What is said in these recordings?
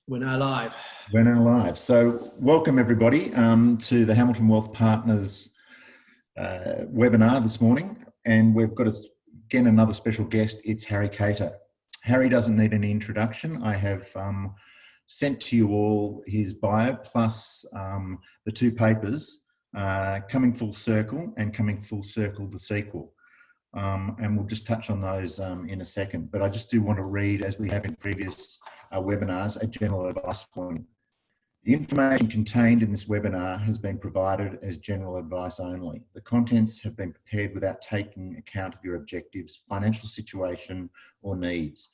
We're now live. We're now live. So welcome everybody to the Hamilton Wealth Partners webinar this morning. And we've got, again, another special guest. It's Harry Cator. Harry doesn't need any introduction. I have sent to you all his bio plus the two papers, Coming Full Circle and Coming Full Circle, the sequel. And we'll just touch on those in a second. But I just do want to read, as we have in previous webinars, a general advice warning. The information contained in this webinar has been provided as general advice only. The contents have been prepared without taking account of your objectives, financial situation, or needs.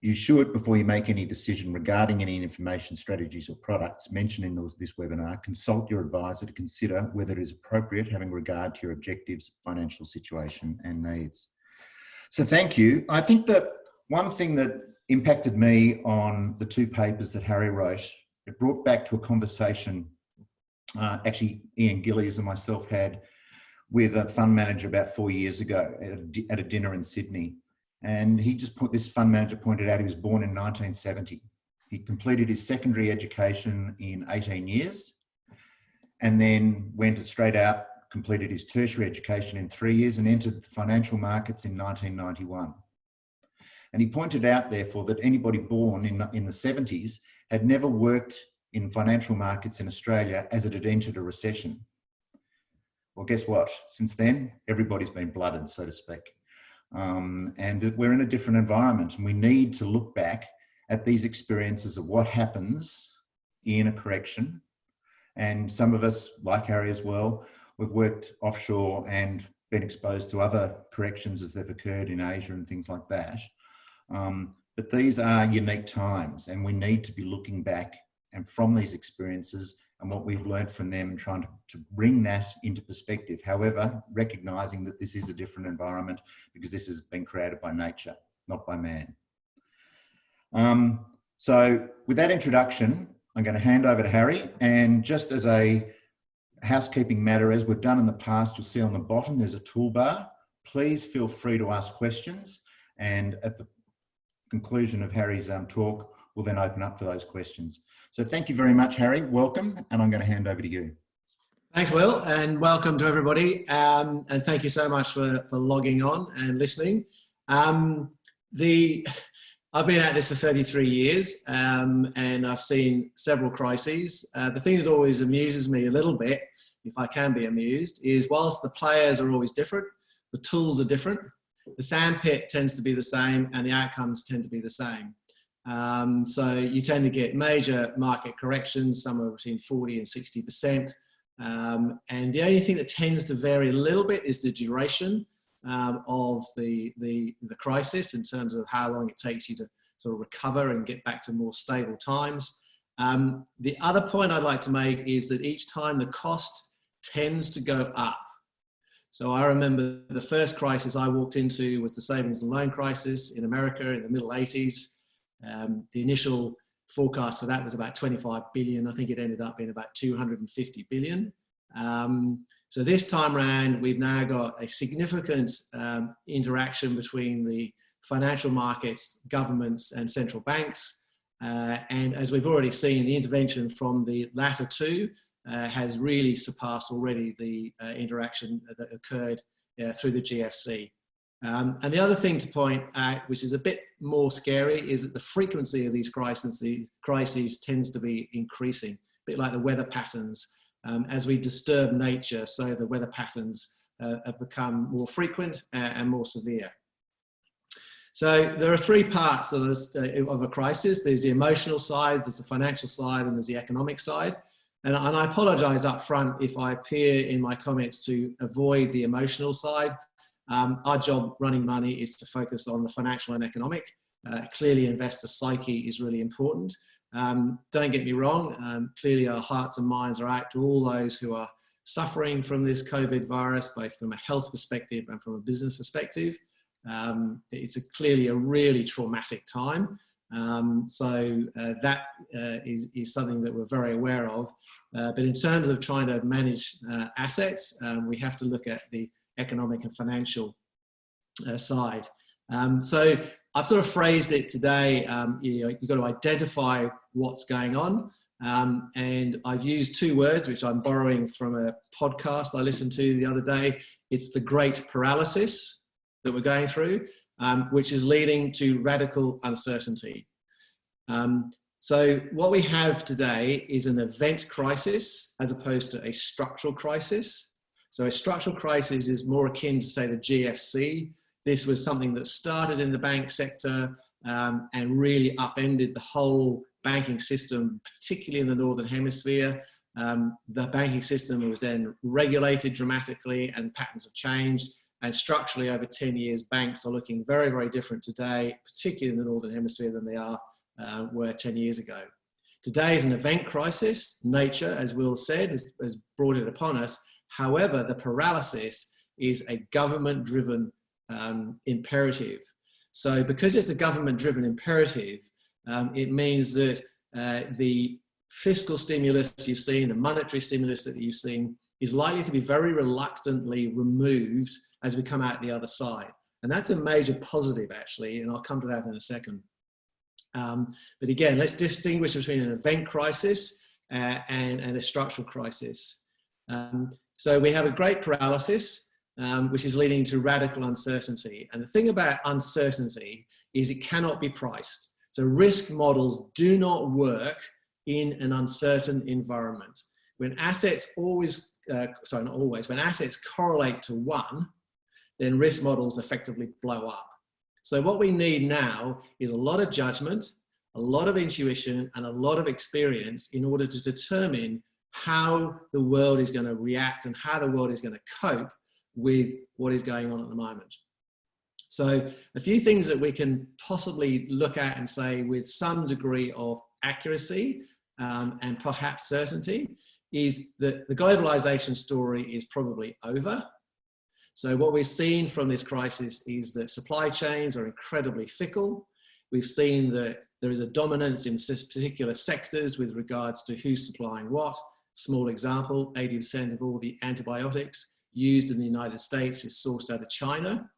You should, before you make any decision regarding any information, strategies, or products mentioned in this webinar, consult your advisor to consider whether it is appropriate having regard to your objectives, financial situation, and needs. So thank you. I think that one thing that impacted me on the two papers that Harry wrote, it brought back to a conversation actually Ian Gillies and myself had with a fund manager about 4 years ago at a dinner in Sydney. And this fund manager pointed out he was born in 1970. He completed his secondary education in 18 years and then went straight out, completed his tertiary education in 3 years and entered the financial markets in 1991. And he pointed out, therefore, that anybody born in the 70s had never worked in financial markets in Australia as it had entered a recession. Well, guess what? Since then, everybody's been blooded, so to speak. And that we're in a different environment, and we need to look back at these experiences of what happens in a correction. And some of us, like Harry as well, we've worked offshore and been exposed to other corrections as they've occurred in Asia and things like that. But these are unique times, and we need to be looking back and from these experiences and what we've learned from them and trying to bring that into perspective. However, recognizing that this is a different environment because this has been created by nature, not by man. So with that introduction, I'm going to hand over to Harry. And just as a housekeeping matter, as we've done in the past, you'll see on the bottom, there's a toolbar. Please feel free to ask questions. And at the conclusion of Harry's talk, we'll then open up for those questions. So thank you very much, Harry. Welcome, and I'm going to hand over to you. Thanks, Will, and welcome to everybody. And thank you so much for logging on and listening. I've been at this for 33 years, and I've seen several crises. The thing that always amuses me a little bit, if I can be amused, is whilst the players are always different, the tools are different. The sandpit tends to be the same, and the outcomes tend to be the same. So you tend to get major market corrections, somewhere between 40 and 60%. And the only thing that tends to vary a little bit is the duration of the crisis in terms of how long it takes you to sort of recover and get back to more stable times. The other point I'd like to make is that each time the cost tends to go up. So I remember the first crisis I walked into was the savings and loan crisis in America in the middle 80s. The initial forecast for that was about 25 billion. I think it ended up being about 250 billion. So this time around, we've now got a significant interaction between the financial markets, governments, and central banks. And as we've already seen, the intervention from the latter two has really surpassed already the interaction that occurred through the GFC. And the other thing to point out, which is a bit more scary, is that the frequency of these crises tends to be increasing, a bit like the weather patterns. As we disturb nature, so the weather patterns have become more frequent and more severe. So there are three parts of a crisis. There's the emotional side, there's the financial side, and there's the economic side. And I apologize up front if I appear in my comments to avoid the emotional side. Our job running money is to focus on the financial and economic. Clearly, investor psyche is really important. Don't get me wrong, clearly our hearts and minds are out to all those who are suffering from this COVID virus, both from a health perspective and from a business perspective. It's clearly a really traumatic time. That is something that we're very aware of. But in terms of trying to manage assets, we have to look at the economic and financial side. So I've sort of phrased it today, you've got to identify what's going on. And I've used two words, which I'm borrowing from a podcast I listened to the other day. It's the great paralysis that we're going through, which is leading to radical uncertainty. So what we have today is an event crisis as opposed to a structural crisis. So a structural crisis is more akin to, say, the GFC. This was something that started in the bank sector and really upended the whole banking system, particularly in the Northern Hemisphere. The banking system was then regulated dramatically and patterns have changed. And structurally, over 10 years, banks are looking very, very different today, particularly in the Northern Hemisphere, than they were 10 years ago. Today is an event crisis. Nature, as Will said, has brought it upon us. However, the paralysis is a government-driven imperative. So because it's a government-driven imperative, it means that the fiscal stimulus you've seen, the monetary stimulus that you've seen, is likely to be very reluctantly removed as we come out the other side. And that's a major positive, actually, and I'll come to that in a second. But again, let's distinguish between an event crisis and a structural crisis. So we have a great paralysis, which is leading to radical uncertainty. And the thing about uncertainty is it cannot be priced. So risk models do not work in an uncertain environment. When assets when assets correlate to one, then risk models effectively blow up. So what we need now is a lot of judgment, a lot of intuition, and a lot of experience in order to determine how the world is going to react and how the world is going to cope with what is going on at the moment. So a few things that we can possibly look at and say with some degree of accuracy and perhaps certainty is that the globalization story is probably over. So what we've seen from this crisis is that supply chains are incredibly fickle. We've seen that there is a dominance in particular sectors with regards to who's supplying what. Small example, 80% of all the antibiotics used in the United States is sourced out of China.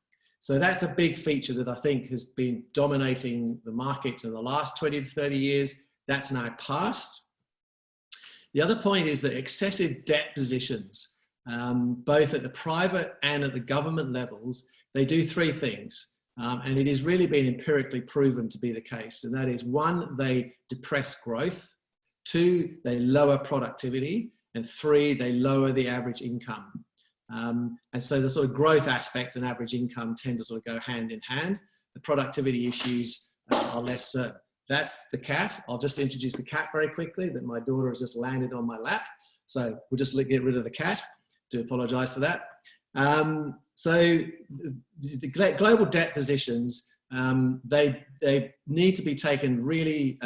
So that's a big feature that I think has been dominating the markets in the last 20 to 30 years. That's now past. The other point is that excessive debt positions, both at the private and at the government levels, they do three things. And it has really been empirically proven to be the case. And that is, one, they depress growth. Two, they lower productivity. And three, they lower the average income. And so the sort of growth aspect and average income tend to sort of go hand in hand. The productivity issues are less certain. That's the cat. I'll just introduce the cat very quickly, that my daughter has just landed on my lap. So we'll just get rid of the cat. Do apologize for that. So the global debt positions, they need to be taken really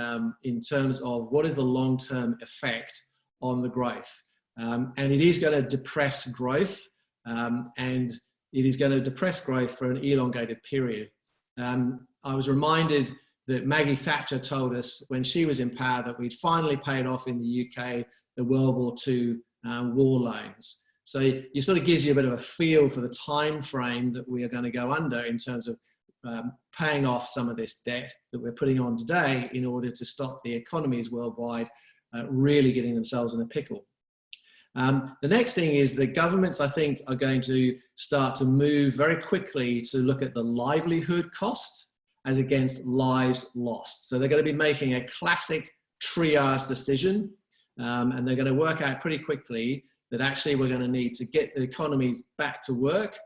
in terms of what is the long-term effect on the growth. And it is going to depress growth, and it is going to depress growth for an elongated period. I was reminded that Maggie Thatcher told us when she was in power that we'd finally paid off in the UK the World War II war loans. So it sort of gives you a bit of a feel for the time frame that we are going to go under in terms of paying off some of this debt that we're putting on today in order to stop the economies worldwide really getting themselves in a pickle. The next thing is that governments, I think, are going to start to move very quickly to look at the livelihood cost as against lives lost. So they're going to be making a classic triage decision, and they're going to work out pretty quickly that actually we're going to need to get the economies back to work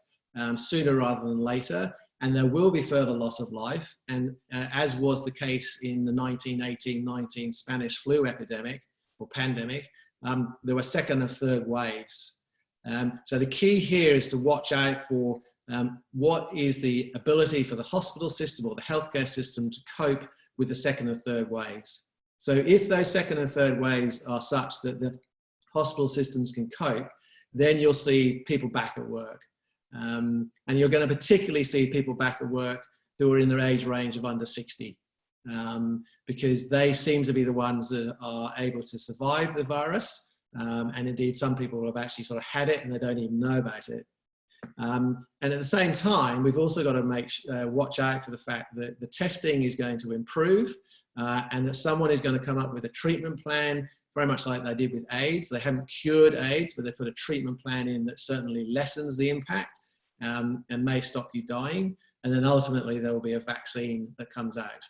sooner rather than later, and there will be further loss of life. And as was the case in the 1918-19 Spanish flu epidemic or pandemic, there were second and third waves. So the key here is to watch out for what is the ability for the hospital system or the healthcare system to cope with the second and third waves. So if those second and third waves are such that the hospital systems can cope, then you'll see people back at work. And you're going to particularly see people back at work who are in their age range of under 60, because they seem to be the ones that are able to survive the virus. And indeed, some people have actually sort of had it and they don't even know about it. And at the same time, we've also got to watch out for the fact that the testing is going to improve, and that someone is going to come up with a treatment plan, very much like they did with AIDS. They haven't cured AIDS, but they put a treatment plan in that certainly lessens the impact and may stop you dying. And then ultimately there will be a vaccine that comes out.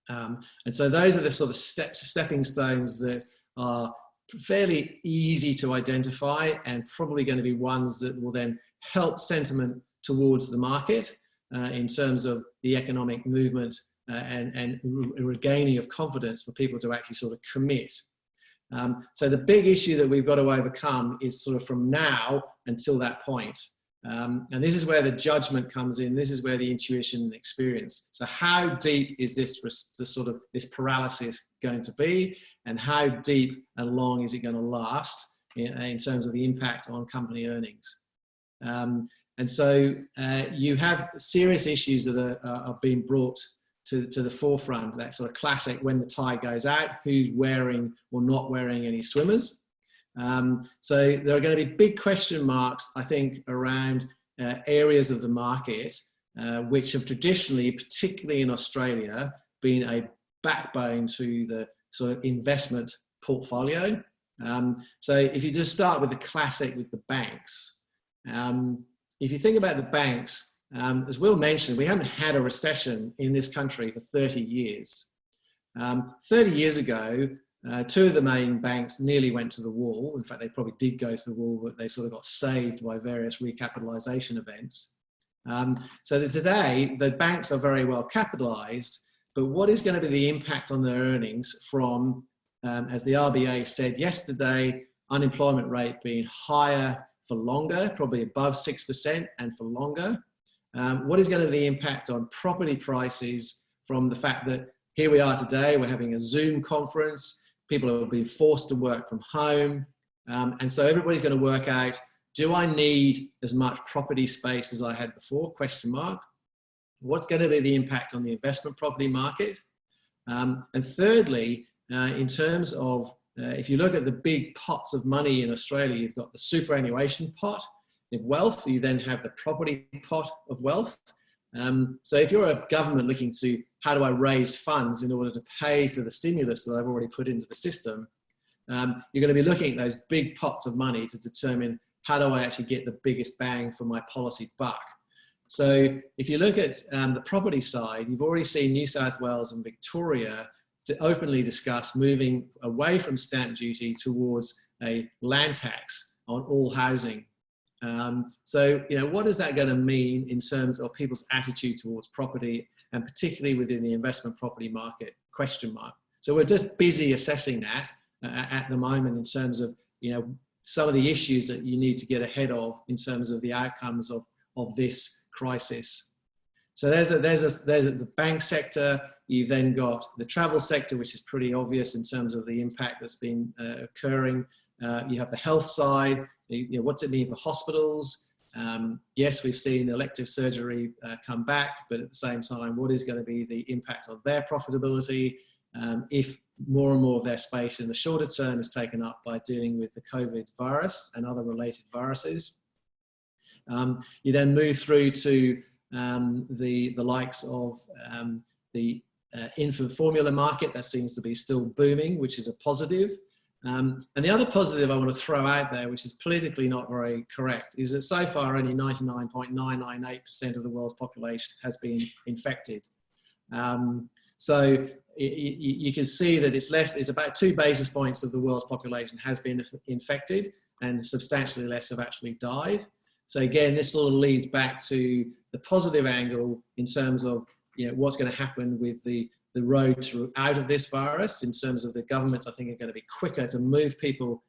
And so those are the sort of stepping stones that are fairly easy to identify, and probably going to be ones that will then help sentiment towards the market in terms of the economic movement and regaining of confidence for people to actually sort of commit. So the big issue that we've got to overcome is sort of from now until that point. And this is where the judgment comes in. This is where the intuition and experience. So how deep is this paralysis going to be, and how deep and long is it going to last in terms of the impact on company earnings? And so you have serious issues that are being brought to the forefront. That sort of classic, when the tide goes out, who's wearing or not wearing any swimmers. So there are going to be big question marks, I think, around areas of the market which have traditionally, particularly in Australia, been a backbone to the sort of investment portfolio. So if you just start with the classic, with the banks, if you think about the banks, as Will mentioned, we haven't had a recession in this country for 30 years. 30 years ago, two of the main banks nearly went to the wall. In fact, they probably did go to the wall, but they sort of got saved by various recapitalisation events. So that today, the banks are very well capitalised, but what is going to be the impact on their earnings from, as the RBA said yesterday, unemployment rate being higher for longer, probably above 6% and for longer? What is going to be the impact on property prices from the fact that here we are today, we're having a Zoom conference, people are being forced to work from home, and so everybody's going to work out, do I need as much property space as I had before, question mark? What's going to be the impact on the investment property market? And thirdly, in terms of, if you look at the big pots of money in Australia, you've got the superannuation pot of wealth, you then have the property pot of wealth. So if you're a government looking to, how do I raise funds in order to pay for the stimulus that I've already put into the system, you're going to be looking at those big pots of money to determine, how do I actually get the biggest bang for my policy buck? So if you look at the property side, you've already seen New South Wales and Victoria to openly discuss moving away from stamp duty towards a land tax on all housing. So, you know, what is that going to mean in terms of people's attitude towards property, and particularly within the investment property market, question mark. So we're just busy assessing that at the moment in terms of, you know, some of the issues that you need to get ahead of in terms of the outcomes of this crisis. So there's the bank sector. You've then got the travel sector, which is pretty obvious in terms of the impact that's been occurring. You have the health side. You know, what's it mean for hospitals? Yes, we've seen elective surgery come back, but at the same time, what is going to be the impact on their profitability if more and more of their space in the shorter term is taken up by dealing with the COVID virus and other related viruses? You then move through to the likes of the infant formula market that seems to be still booming, which is a positive. And the other positive I want to throw out there, which is politically not very correct, is that so far only 99.998% of the world's population has been infected. So you can see that it's about 2 basis points of the world's population has been infected, and substantially less have actually died. So again, this sort of leads back to the positive angle in terms of, you know, what's going to happen with the road out of this virus. In terms of the governments, I think are going to be quicker to move people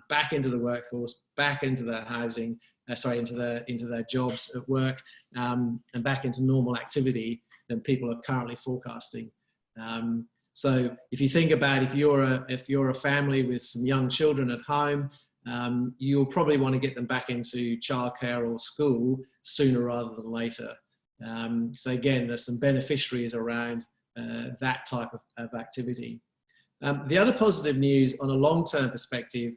back into the workforce, back into their housing, into their jobs at work, and back into normal activity than people are currently forecasting. So if you think about, if you're a family with some young children at home, you'll probably want to get them back into childcare or school sooner rather than later. So again, there's some beneficiaries around that type of activity. The other positive news on a long-term perspective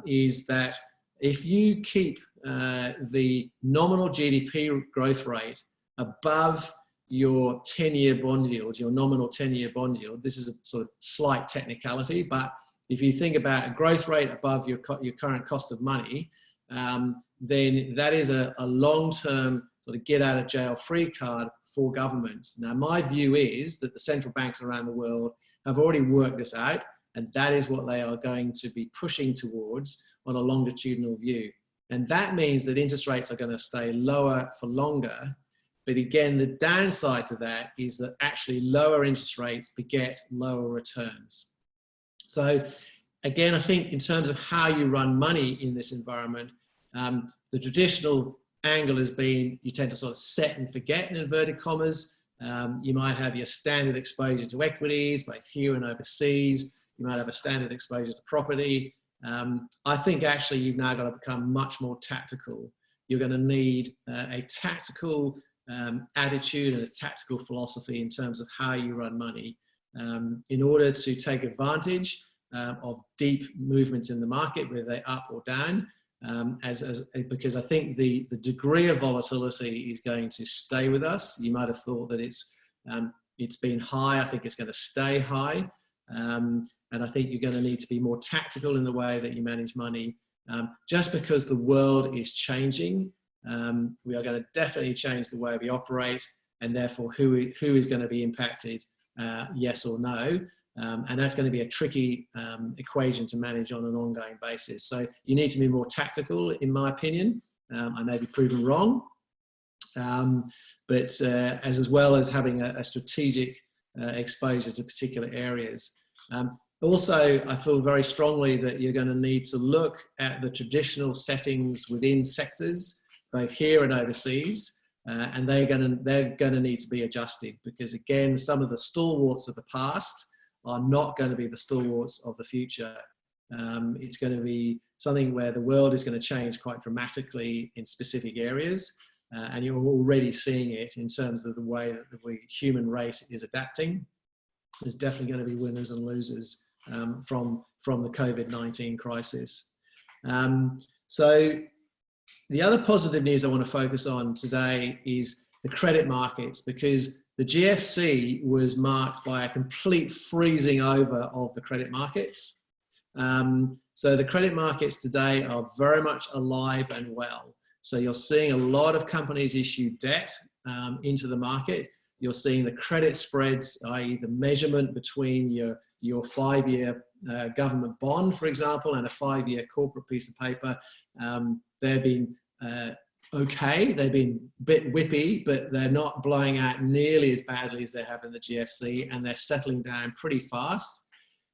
is that if you keep the nominal GDP growth rate above your 10-year bond yield, your nominal 10-year bond yield, this is a sort of slight technicality, but if you think about a growth rate above your current cost of money, then that is a long-term sort of get out of jail free card for governments. Now, my view is that the central banks around the world have already worked this out, and that is what they are going to be pushing towards on a longitudinal view. And that means that interest rates are going to stay lower for longer. But again, the downside to that is that actually lower interest rates beget lower returns. So again, I think in terms of how you run money in this environment, the traditional angle has been you tend to sort of set and forget in inverted commas. You might have your standard exposure to equities, both here and overseas. You might have a standard exposure to property. I think actually you've now got to become much more tactical. You're going to need a tactical attitude and a tactical philosophy in terms of how you run money in order to take advantage of deep movements in the market, whether they're up or down, because I think the degree of volatility is going to stay with us. You might have thought that it's been high. I think it's going to stay high. And I think you're going to need to be more tactical in the way that you manage money. Just because the world is changing, we are going to definitely change the way we operate, and therefore who is going to be impacted, yes or no. And that's going to be a tricky equation to manage on an ongoing basis. So you need to be more tactical, in my opinion. I may be proven wrong, but as well as having a strategic exposure to particular areas. Also, I feel very strongly that you're going to need to look at the traditional settings within sectors, both here and overseas, and they're going to need to be adjusted, because again, some of the stalwarts of the past are not going to be the stalwarts of the future. It's going to be something where the world is going to change quite dramatically in specific areas, and you're already seeing it in terms of the way that the human race is adapting. There's definitely going to be winners and losers from the COVID-19 crisis. So the other positive news I want to focus on today is the credit markets, because the GFC was marked by a complete freezing over of the credit markets. So the credit markets today are very much alive and well. So you're seeing a lot of companies issue debt into the market. You're seeing the credit spreads, i.e. the measurement between your 5-year government bond, for example, and a 5-year corporate piece of paper. They've been okay, they've been a bit whippy, but they're not blowing out nearly as badly as they have in the GFC, and they're settling down pretty fast.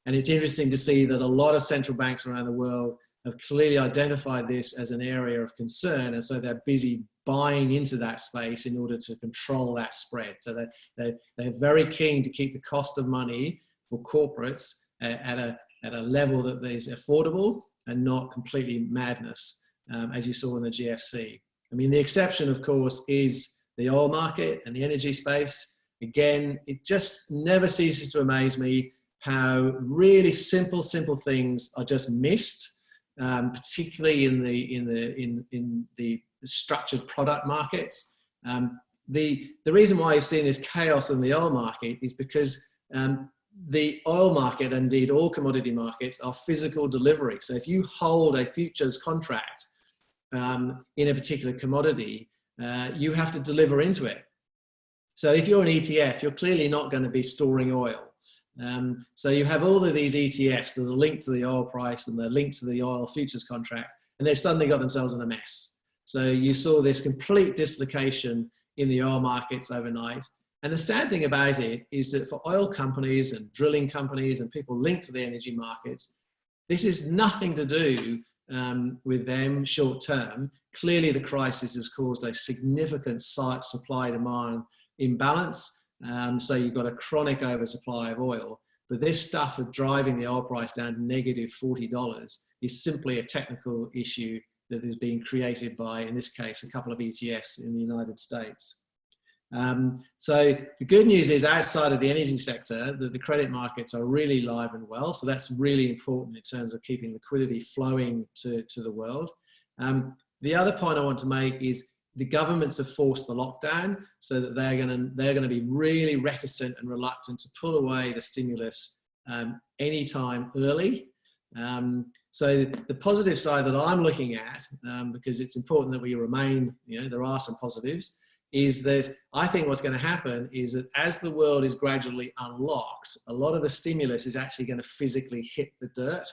And it's interesting to see that a lot of central banks around the world have clearly identified this as an area of concern, and so they're busy buying into that space in order to control that spread. So they're very keen to keep the cost of money for corporates at a level that is affordable and not completely madness, as you saw in the GFC. I mean, the exception, of course, is the oil market and the energy space. Again, it just never ceases to amaze me how really simple things are just missed, particularly in the structured product markets. The reason why you've seen this chaos in the oil market is because the oil market, indeed all commodity markets, are physical delivery. So if you hold a futures contract in a particular commodity, you have to deliver into it. So if you're an ETF, you're clearly not going to be storing oil. So you have all of these ETFs that are linked to the oil price and they're linked to the oil futures contract, and they've suddenly got themselves in a mess. So you saw this complete dislocation in the oil markets overnight. And the sad thing about it is that for oil companies and drilling companies and people linked to the energy markets, this is nothing to do with them short term. Clearly the crisis has caused a significant supply-demand imbalance. So you've got a chronic oversupply of oil. But this stuff of driving the oil price down to negative $40 is simply a technical issue that is being created by, in this case, a couple of ETFs in the United States. So the good news is, outside of the energy sector, that the credit markets are really live and well. So that's really important in terms of keeping liquidity flowing to the world. The other point I want to make is the governments have forced the lockdown, so that they're going to be really reticent and reluctant to pull away the stimulus anytime early. So the positive side that I'm looking at, because it's important that we remain, there are some positives, is that I think what's going to happen is that as the world is gradually unlocked, a lot of the stimulus is actually going to physically hit the dirt.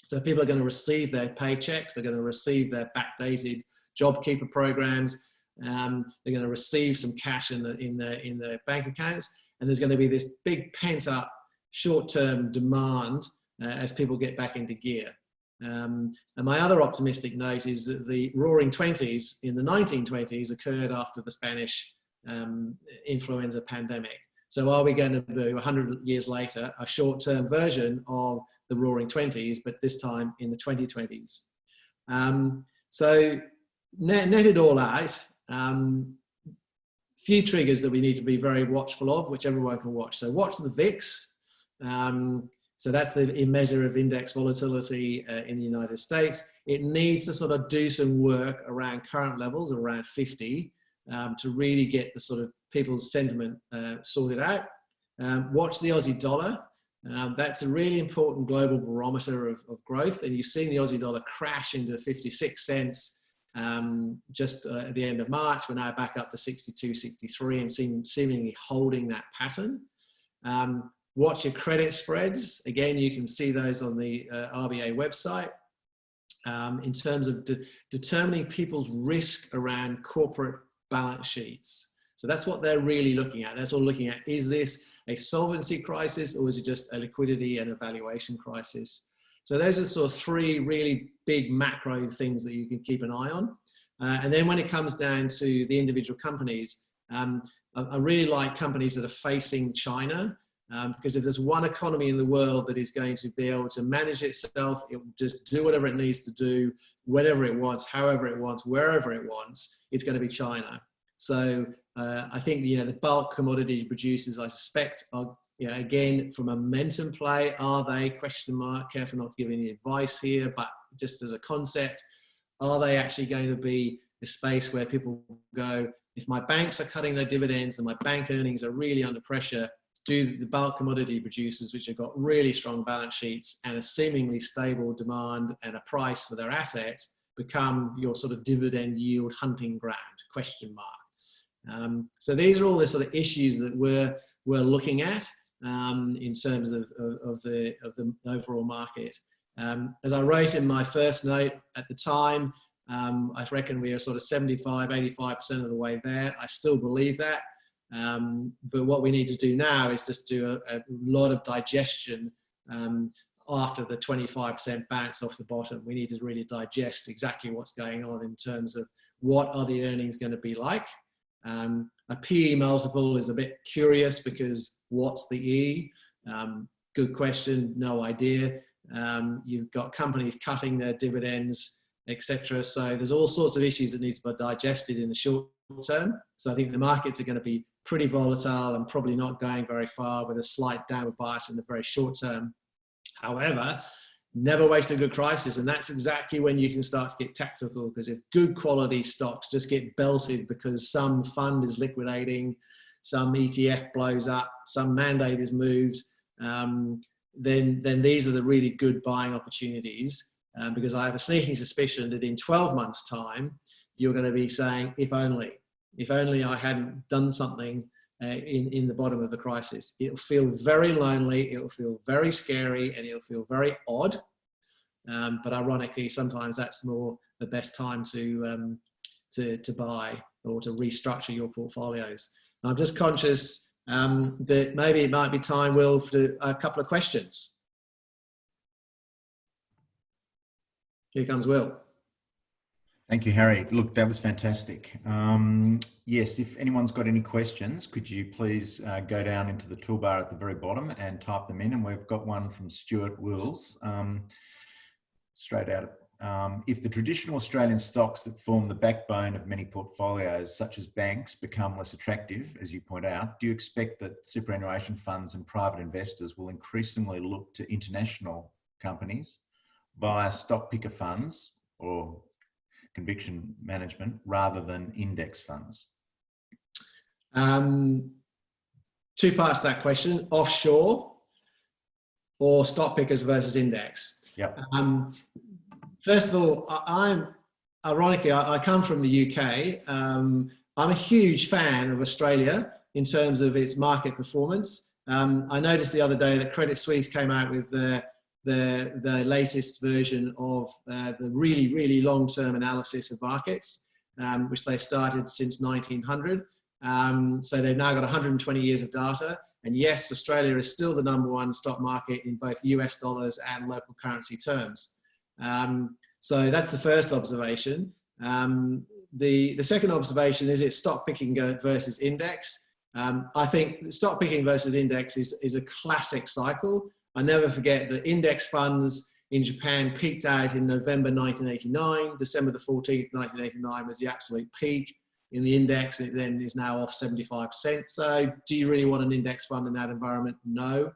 So people are going to receive their paychecks, they're going to receive their backdated JobKeeper programs, they're going to receive some cash in their bank accounts, and there's going to be this big pent-up short-term demand as people get back into gear. And my other optimistic note is that the Roaring Twenties in the 1920s occurred after the Spanish influenza pandemic. So are we going to do 100 years later a short-term version of the Roaring Twenties, but this time in the 2020s? So net it all out, few triggers that we need to be very watchful of, which everyone can watch. So watch the VIX. So that's the measure of index volatility in the United States. It needs to sort of do some work around current levels, around 50, to really get the sort of people's sentiment sorted out. Watch the Aussie dollar. That's a really important global barometer of growth. And you've seen the Aussie dollar crash into 56 cents just at the end of March. We're now back up to 62, 63 and seemingly holding that pattern. Watch your credit spreads. Again, you can see those on the RBA website in terms of determining people's risk around corporate balance sheets. So that's what they're really looking at. That's all looking at, is this a solvency crisis or is it just a liquidity and a valuation crisis? So those are sort of three really big macro things that you can keep an eye on. And then when it comes down to the individual companies, I really like companies that are facing China. Because if there's one economy in the world that is going to be able to manage itself, it will just do whatever it needs to do, whenever it wants, however it wants, wherever it wants, it's going to be China. So I think, the bulk commodity producers, I suspect, are, again, for momentum play, are they, question mark, careful not to give any advice here, but just as a concept, are they actually going to be a space where people go, if my banks are cutting their dividends and my bank earnings are really under pressure, do the bulk commodity producers, which have got really strong balance sheets and a seemingly stable demand and a price for their assets, become your sort of dividend yield hunting ground, question mark. So these are all the sort of issues that we're looking at in terms of the overall market. As I wrote in my first note at the time, I reckon we are sort of 75, 85% of the way there. I still believe that. But what we need to do now is just do a lot of digestion after the 25% bounce off the bottom. We need to really digest exactly what's going on in terms of what are the earnings going to be like. A PE multiple is a bit curious because what's the E? Good question, no idea. You've got companies cutting their dividends, etc. So there's all sorts of issues that need to be digested in the short term. So I think the markets are going to be pretty volatile and probably not going very far, with a slight downward bias in the very short term. However, never waste a good crisis, and that's exactly when you can start to get tactical, because if good quality stocks just get belted because some fund is liquidating, some ETF blows up, some mandate is moved, then these are the really good buying opportunities, because I have a sneaking suspicion that in 12 months' time, you're going to be saying, if only I hadn't done something in the bottom of the crisis. It'll feel very lonely, it'll feel very scary, and it'll feel very odd. But ironically, sometimes that's more the best time to buy or to restructure your portfolios. And I'm just conscious that maybe it might be time, Will, for a couple of questions. Here comes Will. Thank you, Harry. Look, that was fantastic. Yes, if anyone's got any questions, could you please go down into the toolbar at the very bottom and type them in? And we've got one from Stuart Wills, straight out. If the traditional Australian stocks that form the backbone of many portfolios, such as banks, become less attractive, as you point out, do you expect that superannuation funds and private investors will increasingly look to international companies via stock picker funds or conviction management rather than index funds? Two parts to that question: offshore or stock pickers versus index. Yep. First of all, ironically, I come from the UK. I'm a huge fan of Australia in terms of its market performance. I noticed the other day that Credit Suisse came out with the latest version of the really long-term analysis of markets, which they started since 1900. So they've now got 120 years of data. And yes, Australia is still the #1 stock market in both US dollars and local currency terms. So that's the first observation. The second observation is it's stock picking versus index. I think stock picking versus index is a classic cycle. I never forget that index funds in Japan peaked out in November 1989. December the 14th, 1989 was the absolute peak in the index. It then is now off 75%. So do you really want an index fund in that environment? No.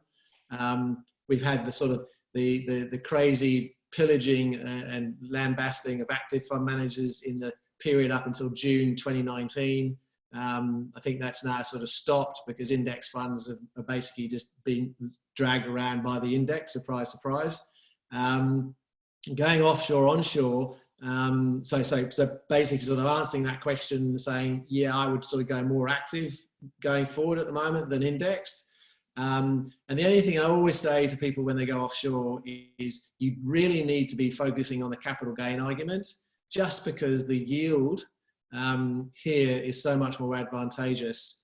We've had the sort of the crazy pillaging and lambasting of active fund managers in the period up until June 2019. I think that's now sort of stopped because index funds are basically just being dragged around by the index, surprise, surprise. Going offshore, onshore, so basically sort of answering that question, saying, yeah, I would sort of go more active going forward at the moment than indexed. And the only thing I always say to people when they go offshore is you really need to be focusing on the capital gain argument, just because the yield here is so much more advantageous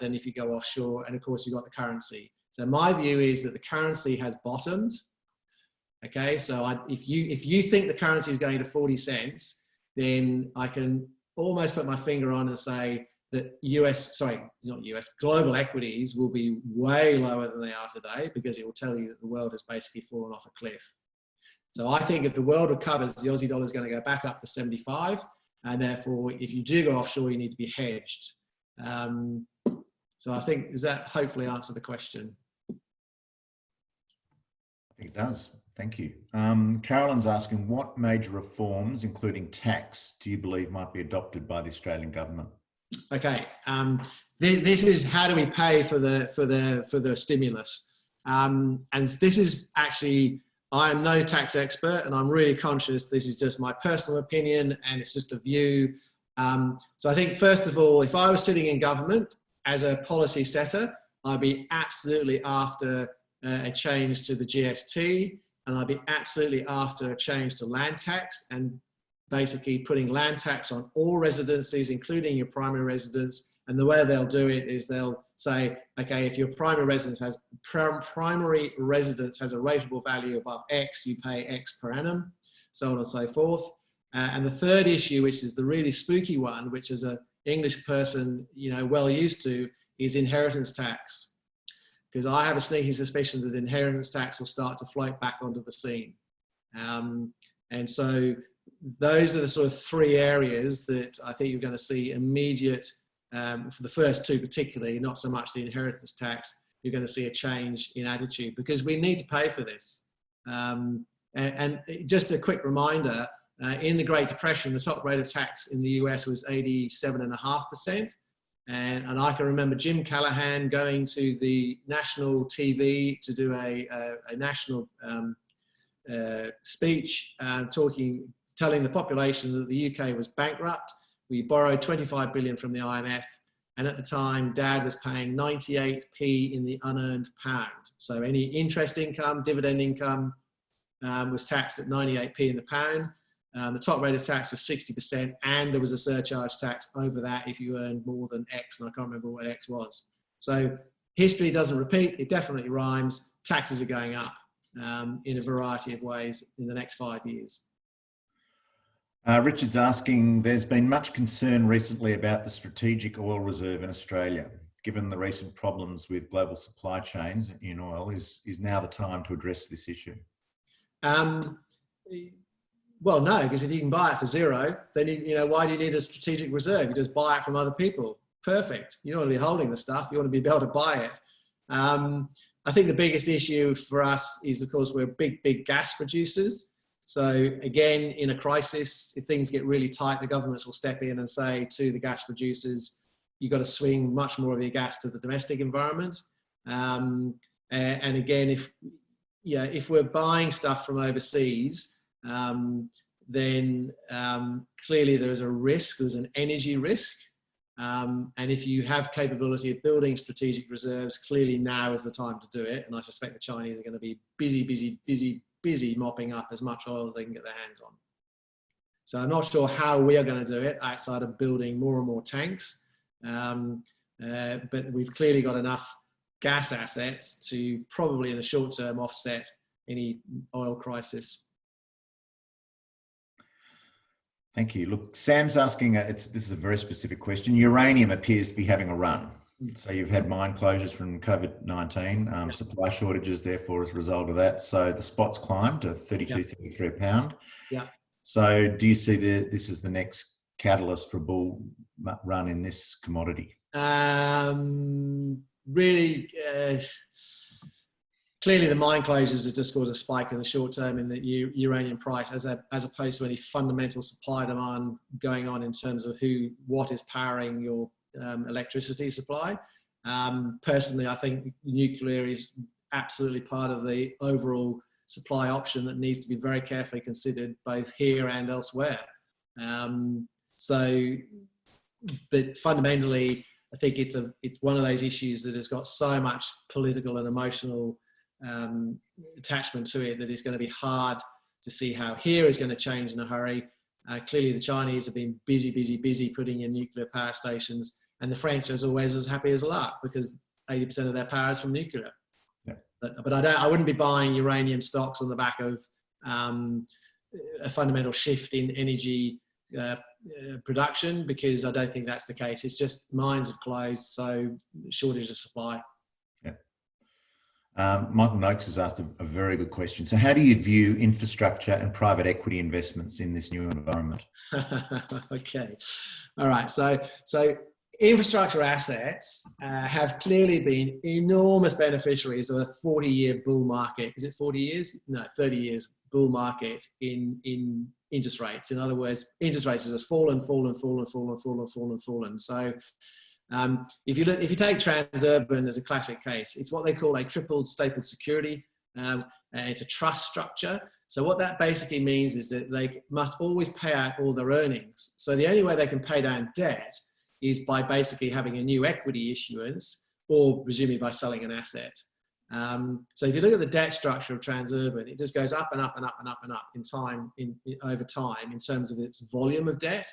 than if you go offshore. And of course, you've got the currency. So my view is that the currency has bottomed. Okay, so if you think the currency is going to 40 cents, then I can almost put my finger on and say that global equities will be way lower than they are today, because it will tell you that the world has basically fallen off a cliff. So I think if the world recovers, the Aussie dollar is going to go back up to 75. And therefore, if you do go offshore, you need to be hedged. So I think, does that hopefully answer the question? I think it does. Thank you. Carolyn's asking, what major reforms, including tax, do you believe might be adopted by the Australian government? Okay. This is how do we pay for the stimulus? And this is actually, I am no tax expert, and I'm really conscious this is just my personal opinion and it's just a view. So I think, first of all, if I was sitting in government as a policy setter, I'd be absolutely after a change to the GST, and I'd be absolutely after a change to land tax, and basically putting land tax on all residencies, including your primary residence. And the way they'll do it is they'll say, okay, if your primary residence has a rateable value above X, you pay X per annum, so on and so forth. And the third issue, which is the really spooky one, which is an English person, well used to, is inheritance tax. Because I have a sneaky suspicion that inheritance tax will start to float back onto the scene. And so those are the sort of three areas that I think you're going to see immediate, for the first two particularly, not so much the inheritance tax, you're going to see a change in attitude, because we need to pay for this. And just a quick reminder, in the Great Depression, the top rate of tax in the US was 87.5%. And I can remember Jim Callahan going to the national TV to do a national speech, telling the population that the UK was bankrupt. We borrowed 25 billion from the IMF, and at the time, Dad was paying 98p in the unearned pound. So any interest income, dividend income was taxed at 98p in the pound. The top rate of tax was 60%, and there was a surcharge tax over that if you earned more than X, and I can't remember what X was. So history doesn't repeat, it definitely rhymes. Taxes are going up in a variety of ways in the next 5 years. Richard's asking, there's been much concern recently about the strategic oil reserve in Australia. Given the recent problems with global supply chains in oil, is now the time to address this issue? Well, no, because if you can buy it for zero, then why do you need a strategic reserve? You just buy it from other people. Perfect. You don't want to be holding the stuff. You want to be able to buy it. I think the biggest issue for us is, of course, we're big gas producers. So again, in a crisis, if things get really tight, the governments will step in and say to the gas producers, you've got to swing much more of your gas to the domestic environment. And again, if we're buying stuff from overseas, then clearly there is a risk, there's an energy risk. And if you have capability of building strategic reserves, clearly now is the time to do it. And I suspect the Chinese are going to be busy mopping up as much oil as they can get their hands on. So I'm not sure how we are going to do it outside of building more and more tanks. But we've clearly got enough gas assets to probably in the short term offset any oil crisis. Thank you. Look, Sam's asking, this is a very specific question. Uranium appears to be having a run. So you've had mine closures from COVID-19, supply shortages, therefore, as a result of that. So the spot's climbed to 32, 33 a pound. Yeah. So do you see this is the next catalyst for a bull run in this commodity? Really, clearly the mine closures have just caused a spike in the short term in the uranium price, as opposed to any fundamental supply demand going on in terms of what is powering your electricity supply. Personally, I think nuclear is absolutely part of the overall supply option that needs to be very carefully considered both here and elsewhere. But fundamentally, I think it's one of those issues that has got so much political and emotional attachment to it that it's going to be hard to see how here is going to change in a hurry. Clearly, the Chinese have been busy putting in nuclear power stations, and the French, as always, as happy as lark because 80% of their power is from nuclear. Yeah. But I wouldn't be buying uranium stocks on the back of a fundamental shift in energy production, because I don't think that's the case. It's just mines have closed, so shortage of supply. Yeah. Michael Noakes has asked a very good question. So how do you view infrastructure and private equity investments in this new environment? Okay. All right. So infrastructure assets have clearly been enormous beneficiaries of a 40-year bull market. Is it 40 years? No, 30 years bull market in interest rates. In other words, interest rates has fallen. So if you take Transurban as a classic case, it's what they call a triple stapled security. It's a trust structure. So what that basically means is that they must always pay out all their earnings. So the only way they can pay down debt is by basically having a new equity issuance, or presumably by selling an asset. So if you look at the debt structure of Transurban, it just goes up and up and up and up and up in time, over time, in terms of its volume of debt.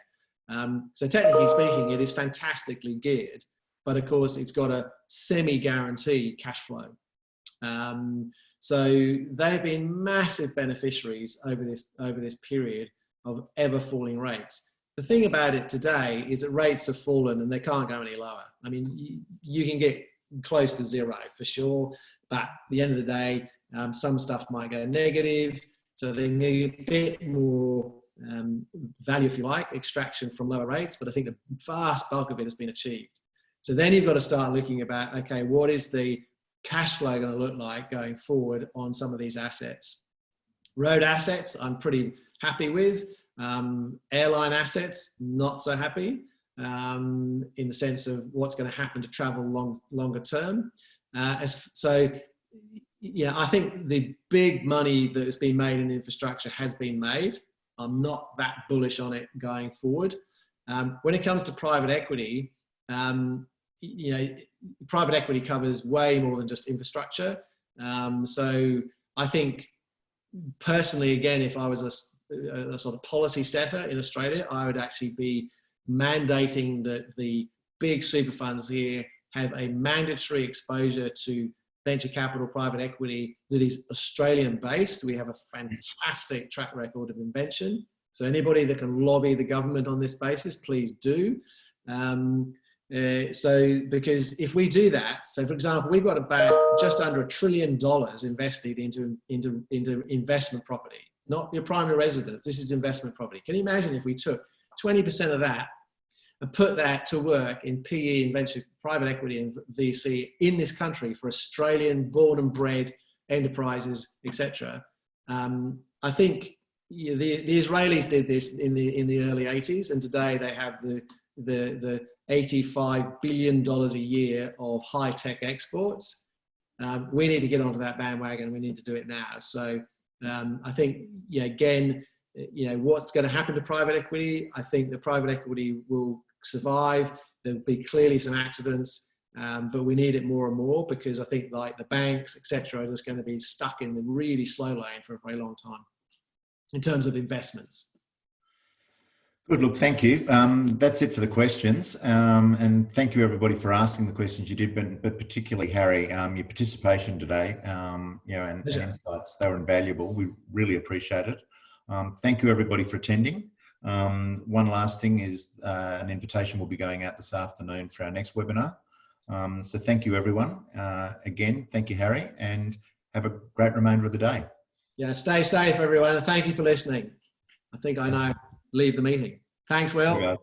So technically speaking, it is fantastically geared, but of course it's got a semi-guaranteed cash flow. So they've been massive beneficiaries over this period of ever falling rates. The thing about it today is that rates have fallen and they can't go any lower. I mean, you can get close to zero for sure, but at the end of the day, some stuff might go negative. So they need a bit more value, if you like, extraction from lower rates, but I think the vast bulk of it has been achieved. So then you've got to start looking about, okay, what is the cash flow going to look like going forward on some of these assets? Road assets, I'm pretty happy with. Airline assets, not so happy in the sense of what's going to happen to travel longer term. I think the big money that has been made in infrastructure has been made. I'm not that bullish on it going forward. When it comes to private equity, private equity covers way more than just infrastructure. So I think personally, again, if I was a sort of policy setter in Australia, I would actually be mandating that the big super funds here have a mandatory exposure to venture capital, private equity that is Australian based. We have a fantastic track record of invention. So anybody that can lobby the government on this basis, please do. Because if we do that, so for example, we've got about just under $1 trillion invested into investment property, not your primary residence. This is investment property. Can you imagine if we took 20% of that and put that to work in PE and venture, private equity and VC in this country for Australian born and bred enterprises, etc. I think the Israelis did this in the early 80s, and today they have the $85 billion a year of high-tech exports. We need to get onto that bandwagon. We need to do it now. So I think, again, what's going to happen to private equity? I think the private equity will survive. There'll be clearly some accidents, but we need it more and more, because I think like the banks, etc., are just going to be stuck in the really slow lane for a very long time in terms of investments. Good. Look, thank you. That's it for the questions. And thank you everybody for asking the questions you did, but particularly Harry, your participation today, and insights, they were invaluable. We really appreciate it. Thank you everybody for attending. One last thing is an invitation will be going out this afternoon for our next webinar. So thank you everyone. Again, thank you Harry, and have a great remainder of the day. Yeah, stay safe everyone, and thank you for listening. I think I now leave the meeting. Thanks, Will.